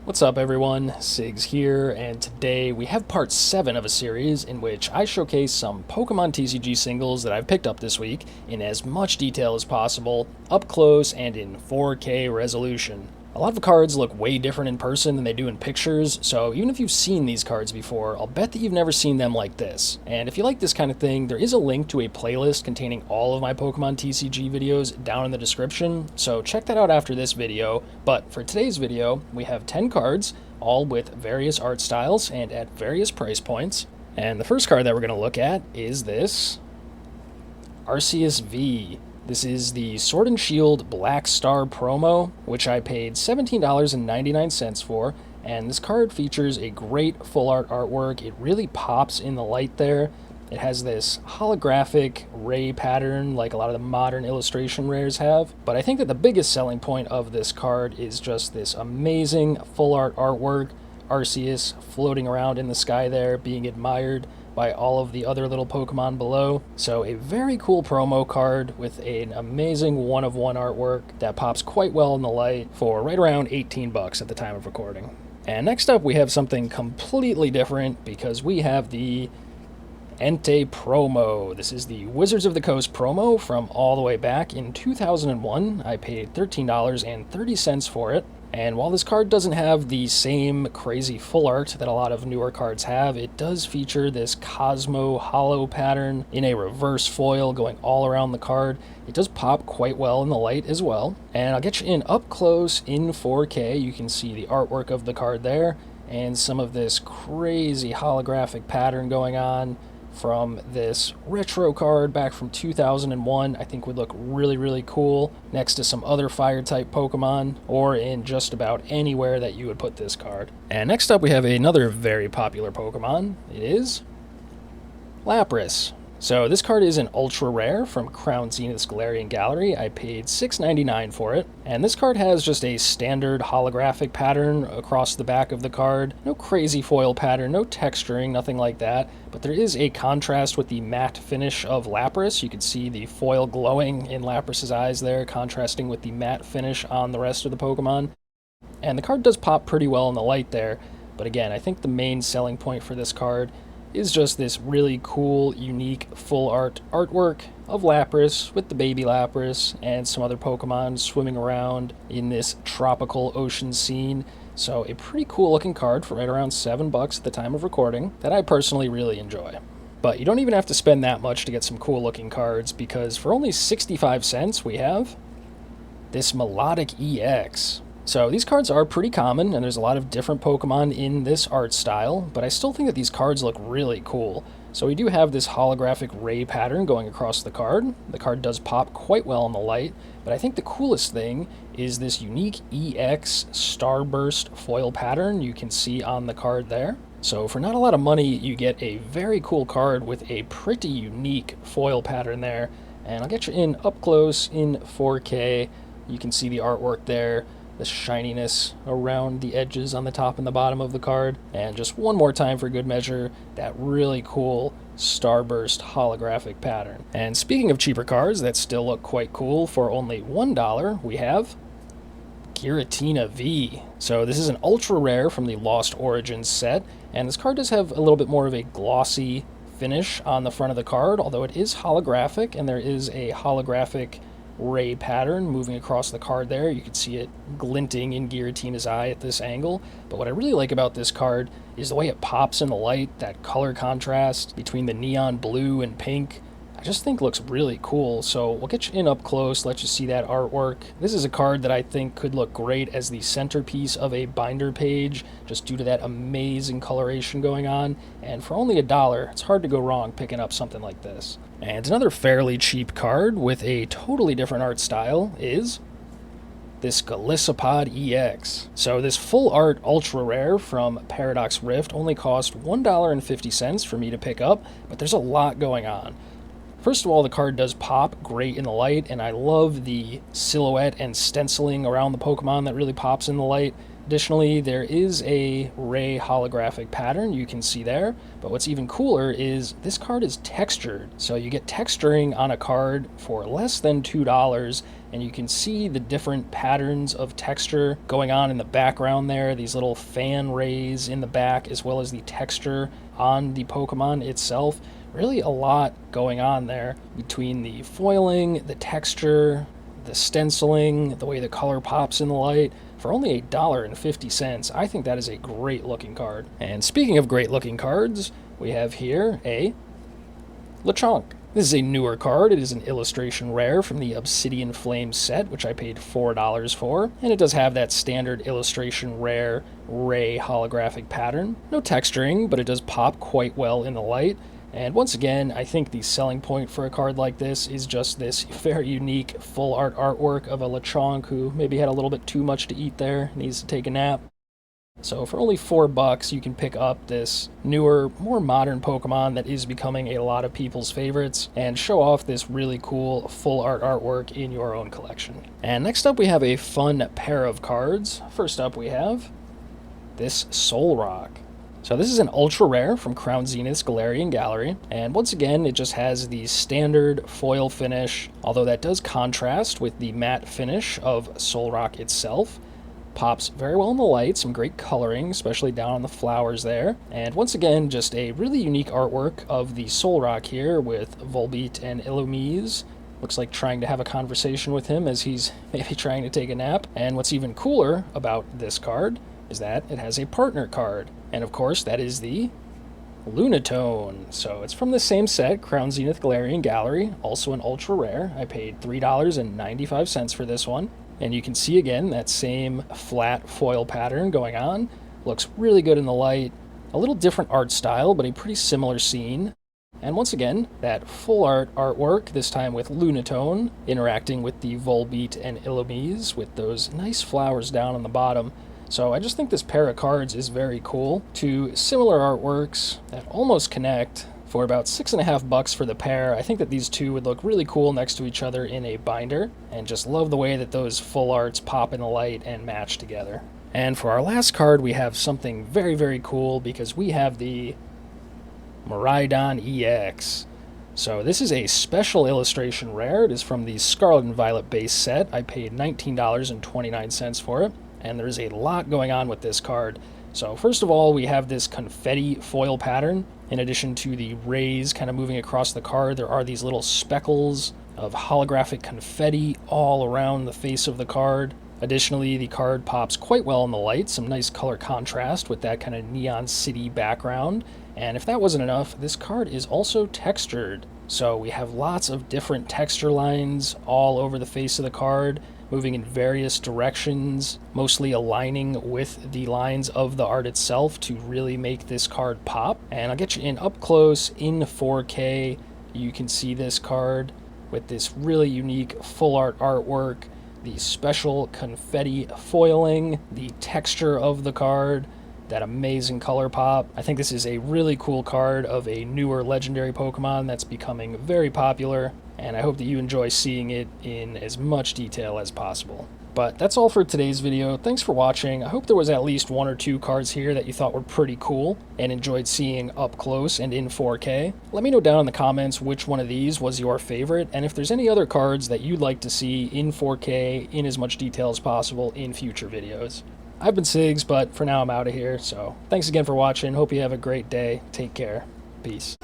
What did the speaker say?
What's up everyone, Sigs here, and today we have part 7 of a series in which I showcase some Pokemon TCG singles that I've picked up this week in as much detail as possible, up close and in 4K resolution. A lot of the cards look way different in person than they do in pictures, so even if you've seen these cards before, I'll bet that you've never seen them like this. And if you like this kind of thing, there is a link to a playlist containing all of my Pokemon TCG videos down in the description, so check that out after this video. But for today's video, we have 10 cards, all with various art styles and at various price points. And the first card that we're going to look at is this Arceus V. This is the Sword and Shield Black Star promo, which I paid $17.99 for, and this card features a great full art artwork. It really pops in the light there. It has this holographic ray pattern like a lot of the modern illustration rares have, but I think that the biggest selling point of this card is just this amazing full art artwork. Arceus floating around in the sky there, being admired by all of the other little Pokemon below. So a very cool promo card with an amazing one-of-one artwork that pops quite well in the light for right around 18 bucks at the time of recording. And next up we have something completely different because we have the Entei promo. This is the Wizards of the Coast promo from all the way back in 2001. I paid $13.30 for it. And while this card doesn't have the same crazy full art that a lot of newer cards have, it does feature this Cosmo Hollow pattern in a reverse foil going all around the card. It does pop quite well in the light as well. And I'll get you in up close in 4K. You can see the artwork of the card there and some of this crazy holographic pattern going on from this retro card back from 2001. I think would look really cool next to some other fire type Pokemon or in just about anywhere that you would put this card. And next up we have another very popular Pokemon. It is Lapras. So this card is an ultra rare from Crown Zenith's Galarian Gallery. I paid $6.99 for it. And this card has just a standard holographic pattern across the back of the card. No crazy foil pattern, no texturing, nothing like that. But there is a contrast with the matte finish of Lapras. You can see the foil glowing in Lapras's eyes there, contrasting with the matte finish on the rest of the Pokemon. And the card does pop pretty well in the light there. But again, I think the main selling point for this card is just this really cool, unique, full art artwork of Lapras with the baby Lapras and some other Pokemon swimming around in this tropical ocean scene. So a pretty cool looking card for right around $7 at the time of recording that I personally really enjoy. But you don't even have to spend that much to get some cool looking cards, because for only 65 cents we have this Melodic EX. So these cards are pretty common, and there's a lot of different Pokemon in this art style, but I still think that these cards look really cool. So we do have this holographic ray pattern going across the card. The card does pop quite well in the light, but I think the coolest thing is this unique EX Starburst foil pattern you can see on the card there. So for not a lot of money, you get a very cool card with a pretty unique foil pattern there, and I'll get you in up close in 4K. You can see the artwork there, the shininess around the edges on the top and the bottom of the card. And just one more time for good measure, that really cool Starburst holographic pattern. And speaking of cheaper cards that still look quite cool, for only $1, we have Giratina V. So this is an ultra rare from the Lost Origins set, and this card does have a little bit more of a glossy finish on the front of the card, although it is holographic, and there is a holographic ray pattern moving across the card there. You can see it glinting in Giratina's eye at this angle. But what I really like about this card is the way it pops in the light, that color contrast between the neon blue and pink. I just think looks really cool. So we'll get you in up close, let you see that artwork. This is a card that I think could look great as the centerpiece of a binder page, just due to that amazing coloration going on. And for only $1, it's hard to go wrong picking up something like this. And another fairly cheap card with a totally different art style is this Golisopod EX. So this full art ultra rare from Paradox Rift only cost $1.50 for me to pick up, but there's a lot going on. First of all, the card does pop great in the light, and I love the silhouette and stenciling around the Pokemon that really pops in the light. Additionally, there is a Ray holographic pattern you can see there, but what's even cooler is this card is textured. So you get texturing on a card for less than $2, and you can see the different patterns of texture going on in the background there, these little fan rays in the back, as well as the texture on the Pokemon itself. Really a lot going on there between the foiling, the texture, the stenciling, the way the color pops in the light. For only $1.50, I think that is a great looking card. And speaking of great looking cards, we have here a Lechonk. This is a newer card. It is an illustration rare from the Obsidian Flame set, which I paid $4 for, and it does have that standard illustration rare Ray holographic pattern. No texturing, but it does pop quite well in the light. And once again, I think the selling point for a card like this is just this very unique full art artwork of a Lechonk who maybe had a little bit too much to eat there, needs to take a nap. So for only $4, you can pick up this newer, more modern Pokemon that is becoming a lot of people's favorites and show off this really cool full art artwork in your own collection. And next up we have a fun pair of cards. First up we have this Solrock. So this is an ultra rare from Crown Zenith's Galarian Gallery, and once again it just has the standard foil finish, although that does contrast with the matte finish of Solrock itself. Pops very well in the light, some great coloring, especially down on the flowers there, and once again just a really unique artwork of the Solrock here with Volbeat and Illumise. Looks like trying to have a conversation with him as he's maybe trying to take a nap. And what's even cooler about this card is that it has a partner card. And of course, that is the Lunatone. So it's from the same set, Crown Zenith Galarian Gallery, also an ultra rare. I paid $3.95 for this one. And you can see again that same flat foil pattern going on. Looks really good in the light. A little different art style, but a pretty similar scene. And once again, that full art artwork, this time with Lunatone, interacting with the Volbeat and Illumise with those nice flowers down on the bottom. So I just think this pair of cards is very cool. Two similar artworks that almost connect for about $6.50 for the pair. I think that these two would look really cool next to each other in a binder, and just love the way that those full arts pop in the light and match together. And for our last card, we have something very, very cool because we have the Miraidon EX. So this is a special illustration rare. It is from the Scarlet and Violet base set. I paid $19.29 for it. And there's a lot going on with this card. So first of all, we have this confetti foil pattern. In addition to the rays kind of moving across the card, there are these little speckles of holographic confetti all around the face of the card. Additionally, the card pops quite well in the light, some nice color contrast with that kind of neon city background. And if that wasn't enough, this card is also textured. So we have lots of different texture lines all over the face of the card, moving in various directions, mostly aligning with the lines of the art itself to really make this card pop. And I'll get you in up close in 4K. You can see this card with this really unique full art artwork, the special confetti foiling, the texture of the card, that amazing color pop. I think this is a really cool card of a newer legendary Pokemon that's becoming very popular, and I hope that you enjoy seeing it in as much detail as possible. But that's all for today's video. Thanks for watching. I hope there was at least one or two cards here that you thought were pretty cool and enjoyed seeing up close and in 4K. Let me know down in the comments which one of these was your favorite, and if there's any other cards that you'd like to see in 4K in as much detail as possible in future videos. I've been Sigs, but for now I'm out of here, so thanks again for watching. Hope you have a great day. Take care. Peace.